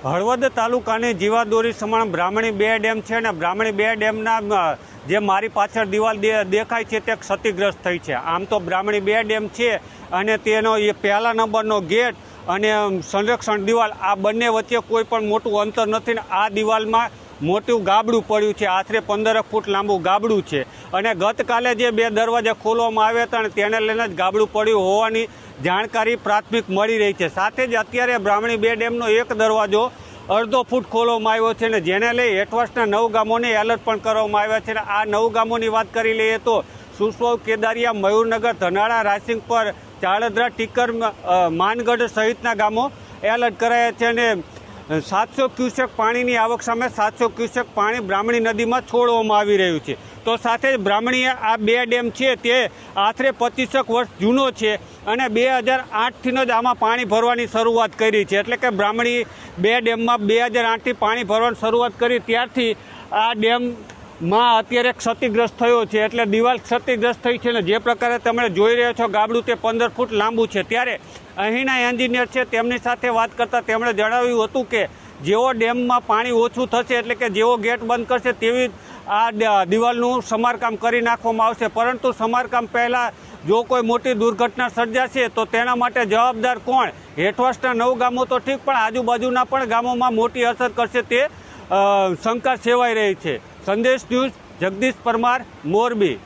હળવદ તાલુકાની જીવાદોરી સમાન બ્રાહ્મણી 2 ડેમ છે અને બ્રાહ્મણી 2 ડેમના જે મારી પાછળ દિવાલ દેખાય છે તે ક્ષતિગ્રસ્ત થઈ છે। આમ તો બ્રાહ્મણી 2 ડેમ છે અને તેનો એ પહેલા નંબરનો ગેટ અને સંરક્ષણ દિવાલ આ બંને વચ્ચે કોઈ પણ મોટું અંતર નથી ને આ દિવાલમાં મોટું ગાબડું પડ્યું છે। આશરે 15 ફૂટ લાંબુ ગાબડું છે અને ગતકાલે જે 2 દરવાજા ખોલવામાં આવ્યા હતા અને તેને લઈને જ ગાબડું પડ્યું હોવાની જાણકારી પ્રાથમિક મળી રહી છે। સાથે જ અત્યારે બ્રાહ્મણી 2 ડેમનો એક દરવાજો અડધો ફૂટ ખોલવામાં આવ્યો છે અને જેને લઈ હેઠવાસના 9 ગામોને એલર્ટ પણ કરવામાં આવ્યા છે। આ 9 ગામોની વાત કરી લઈએ તો સુસવાવ, કેદારિયા, મયુરનગર, ધનાળા, રાસિંગપર, ચાળદરા, ટીકર, માનગઢ સહિતના ગામો એલર્ટ કરાયા છે અને 700 ક્યુસેક પાણીની આવક સામે 700 ક્યુસેક પાણી બ્રાહ્મણી નદીમાં છોડવામાં આવી રહ્યું છે। તો સાથે જ બ્રાહ્મણી આ 2 ડેમ છે તે આશરે 25 વર્ષ જૂનો છે અને 2008થી જ આમાં પાણી ભરવાની શરૂઆત કરી છે। એટલે કે બ્રાહ્મણી 2 ડેમમાં 2008થી પાણી ભરવાની શરૂઆત કરી ત્યારથી આ ડેમમાં અત્યારે ક્ષતિગ્રસ્ત થયો છે। એટલે દિવાલ ક્ષતિગ્રસ્ત થઈ છે ને જે પ્રકારે તમે જોઈ રહ્યા છો ગાબડું તે 15 ફૂટ લાંબુ છે। ત્યારે અહીંના એન્જિનિયર છે તેમની સાથે વાત કરતાં તેમણે જણાવ્યું હતું કે જેવો ડેમમાં પાણી ઓછું થશે એટલે કે જેવો ગેટ બંધ કરશે તેવી આ દિવાલનું સમારકામ કરી નાખવામાં આવશે। પરંતુ સમારકામ પહેલાં જો કોઈ મોટી દુર્ઘટના સર્જાશે તો તેના માટે જવાબદાર કોણ? હેઠવાસના 9 ગામો તો ઠીક પણ આજુબાજુના પણ ગામોમાં મોટી અસર કરશે તે શંકા સેવાઈ રહી છે। સંદેશ ન્યૂઝ, જગદીશ પરમાર, મોરબી।